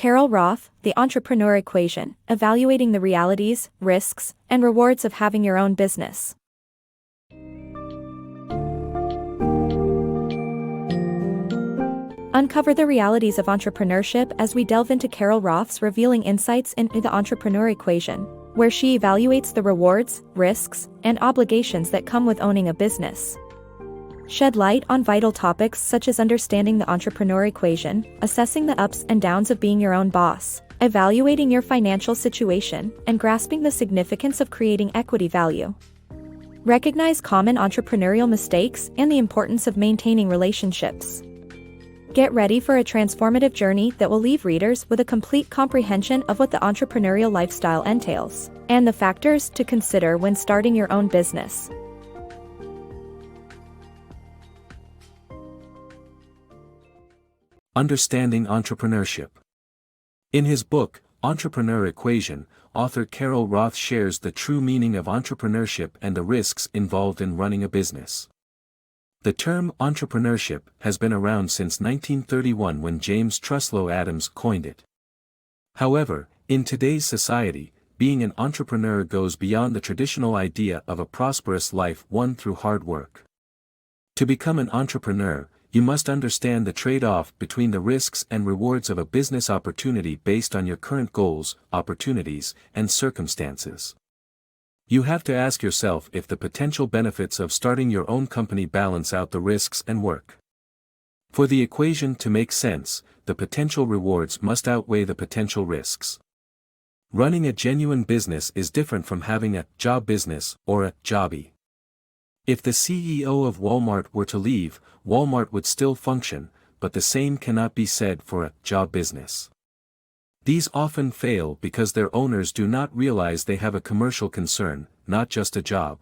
Carol Roth, The Entrepreneur Equation, Evaluating the Realities, Risks, and Rewards of Having Your Own Business. Uncover the realities of entrepreneurship as we delve into Carol Roth's revealing insights into the entrepreneur equation, where she evaluates the rewards, risks, and obligations that come with owning a business. Shed light on vital topics such as understanding the entrepreneur equation, assessing the ups and downs of being your own boss, evaluating your financial situation, and grasping the significance of creating equity value. Recognize common entrepreneurial mistakes and the importance of maintaining relationships. Get ready for a transformative journey that will leave readers with a complete comprehension of what the entrepreneurial lifestyle entails, and the factors to consider when starting your own business. Understanding Entrepreneurship. In his book, Entrepreneur Equation, author Carol Roth shares the true meaning of entrepreneurship and the risks involved in running a business. The term entrepreneurship has been around since 1931 when James Truslow Adams coined it. However, in today's society, being an entrepreneur goes beyond the traditional idea of a prosperous life won through hard work. To become an entrepreneur, you must understand the trade-off between the risks and rewards of a business opportunity based on your current goals, opportunities, and circumstances. You have to ask yourself if the potential benefits of starting your own company balance out the risks and work. For the equation to make sense, the potential rewards must outweigh the potential risks. Running a genuine business is different from having a job business or a jobby. If the CEO of Walmart were to leave, Walmart would still function, but the same cannot be said for a job business. These often fail because their owners do not realize they have a commercial concern, not just a job.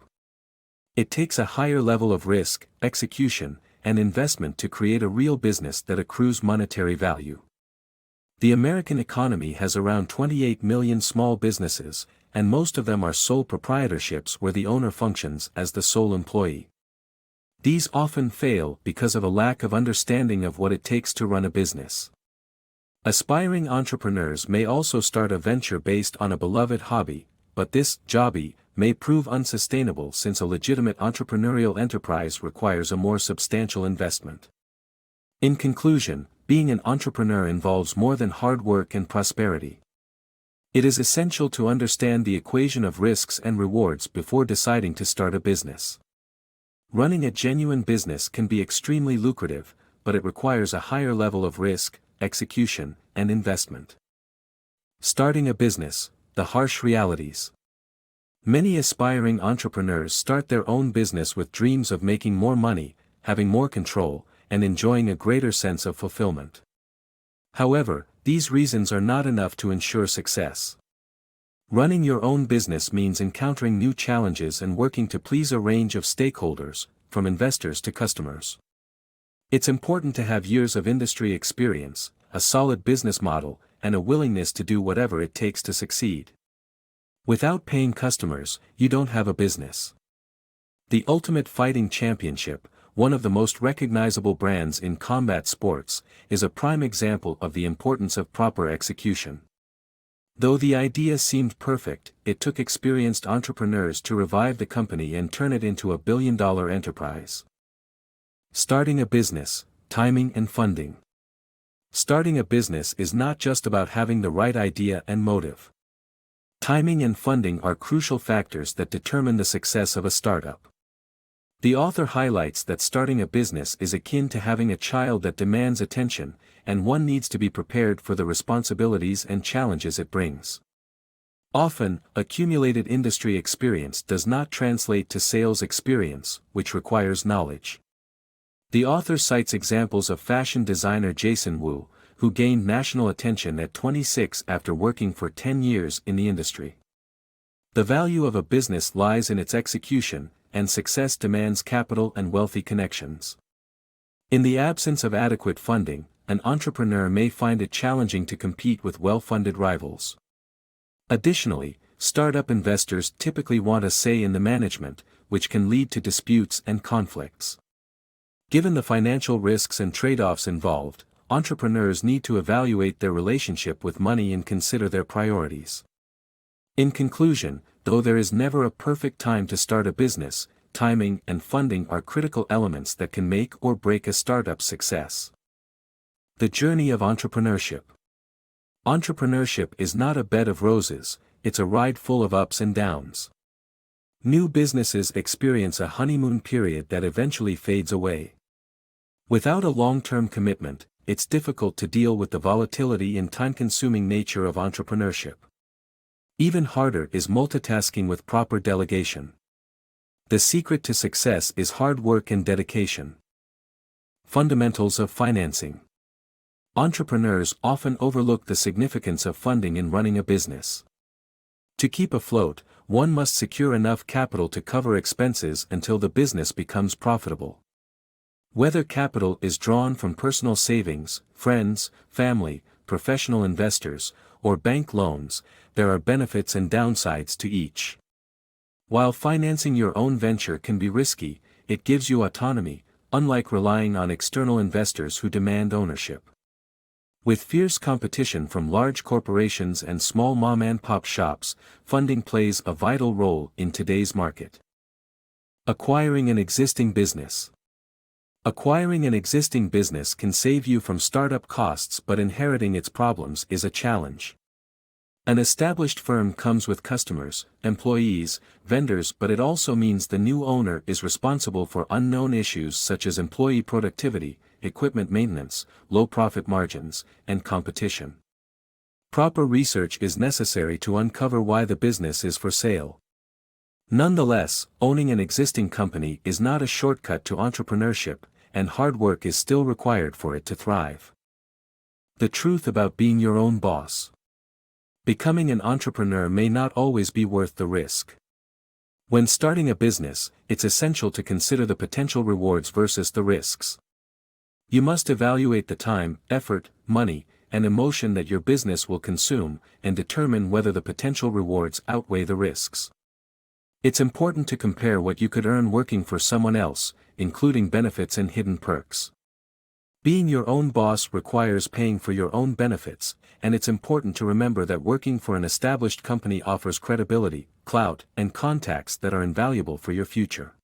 It takes a higher level of risk, execution, and investment to create a real business that accrues monetary value. The American economy has around 28 million small businesses, and most of them are sole proprietorships where the owner functions as the sole employee. These often fail because of a lack of understanding of what it takes to run a business. Aspiring entrepreneurs may also start a venture based on a beloved hobby, but this jobby may prove unsustainable since a legitimate entrepreneurial enterprise requires a more substantial investment. In conclusion, being an entrepreneur involves more than hard work and prosperity. It is essential to understand the equation of risks and rewards before deciding to start a business. Running a genuine business can be extremely lucrative, but it requires a higher level of risk, execution, and investment. Starting a business, the harsh realities. Many aspiring entrepreneurs start their own business with dreams of making more money, having more control, and enjoying a greater sense of fulfillment. However, these reasons are not enough to ensure success. Running your own business means encountering new challenges and working to please a range of stakeholders, from investors to customers. It's important to have years of industry experience, a solid business model, and a willingness to do whatever it takes to succeed. Without paying customers, you don't have a business. The Ultimate Fighting Championship, one of the most recognizable brands in combat sports, is a prime example of the importance of proper execution. Though the idea seemed perfect, it took experienced entrepreneurs to revive the company and turn it into a billion-dollar enterprise. Starting a business, timing and funding. Starting a business is not just about having the right idea and motive. Timing and funding are crucial factors that determine the success of a startup. The author highlights that starting a business is akin to having a child that demands attention, and one needs to be prepared for the responsibilities and challenges it brings. Often, accumulated industry experience does not translate to sales experience, which requires knowledge. The author cites examples of fashion designer Jason Wu, who gained national attention at 26 after working for 10 years in the industry. The value of a business lies in its execution, and success demands capital and wealthy connections. In the absence of adequate funding, an entrepreneur may find it challenging to compete with well-funded rivals. Additionally, startup investors typically want a say in the management, which can lead to disputes and conflicts. Given the financial risks and trade-offs involved, entrepreneurs need to evaluate their relationship with money and consider their priorities. In conclusion, though there is never a perfect time to start a business, timing and funding are critical elements that can make or break a startup's success. The journey of entrepreneurship. Entrepreneurship is not a bed of roses, it's a ride full of ups and downs. New businesses experience a honeymoon period that eventually fades away. Without a long-term commitment, it's difficult to deal with the volatility and time-consuming nature of entrepreneurship. Even harder is multitasking with proper delegation. The secret to success is hard work and dedication. Fundamentals of financing. Entrepreneurs often overlook the significance of funding in running a business. To keep afloat, one must secure enough capital to cover expenses until the business becomes profitable. Whether capital is drawn from personal savings, friends, family, professional investors, or bank loans, there are benefits and downsides to each. While financing your own venture can be risky, it gives you autonomy, unlike relying on external investors who demand ownership. With fierce competition from large corporations and small mom-and-pop shops, funding plays a vital role in today's market. Acquiring an existing business. Acquiring an existing business can save you from startup costs, but inheriting its problems is a challenge. An established firm comes with customers, employees, vendors, but it also means the new owner is responsible for unknown issues such as employee productivity, equipment maintenance, low profit margins, and competition. Proper research is necessary to uncover why the business is for sale. Nonetheless, owning an existing company is not a shortcut to entrepreneurship, and hard work is still required for it to thrive. The truth about being your own boss. Becoming an entrepreneur may not always be worth the risk. When starting a business, it's essential to consider the potential rewards versus the risks. You must evaluate the time, effort, money, and emotion that your business will consume, and determine whether the potential rewards outweigh the risks. It's important to compare what you could earn working for someone else, including benefits and hidden perks. Being your own boss requires paying for your own benefits, and it's important to remember that working for an established company offers credibility, clout, and contacts that are invaluable for your future.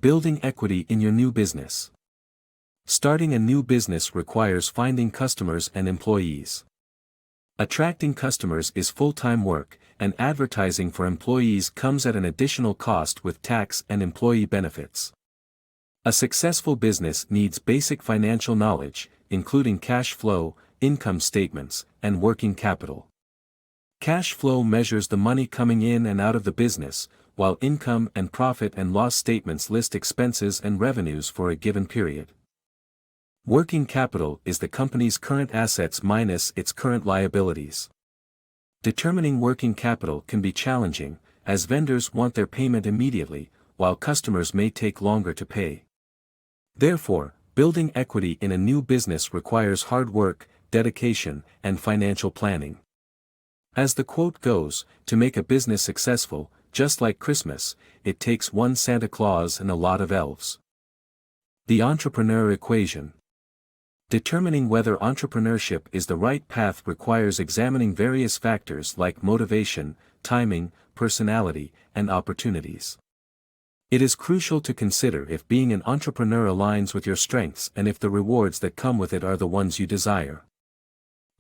Building equity in your new business. Starting a new business requires finding customers and employees. Attracting customers is full-time work, and advertising for employees comes at an additional cost with tax and employee benefits. A successful business needs basic financial knowledge, including cash flow, income statements, and working capital. Cash flow measures the money coming in and out of the business, while income and profit and loss statements list expenses and revenues for a given period. Working capital is the company's current assets minus its current liabilities. Determining working capital can be challenging, as vendors want their payment immediately, while customers may take longer to pay. Therefore, building equity in a new business requires hard work, dedication, and financial planning. As the quote goes, to make a business successful, just like Christmas, it takes one Santa Claus and a lot of elves. The entrepreneur equation. Determining whether entrepreneurship is the right path requires examining various factors like motivation, timing, personality, and opportunities. It is crucial to consider if being an entrepreneur aligns with your strengths and if the rewards that come with it are the ones you desire.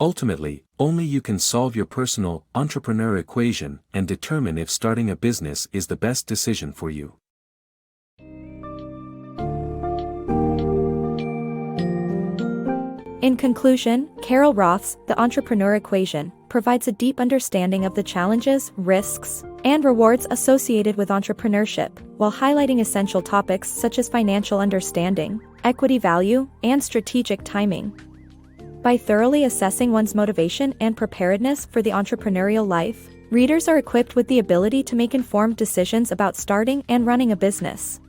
Ultimately, only you can solve your personal entrepreneur equation and determine if starting a business is the best decision for you. In conclusion, Carol Roth's The Entrepreneur Equation provides a deep understanding of the challenges, risks, and rewards associated with entrepreneurship, while highlighting essential topics such as financial understanding, equity value, and strategic timing. By thoroughly assessing one's motivation and preparedness for the entrepreneurial life, readers are equipped with the ability to make informed decisions about starting and running a business.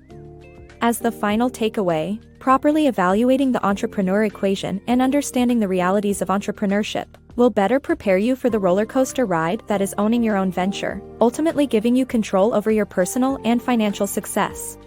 As the final takeaway, properly evaluating the entrepreneur equation and understanding the realities of entrepreneurship will better prepare you for the roller coaster ride that is owning your own venture, ultimately giving you control over your personal and financial success.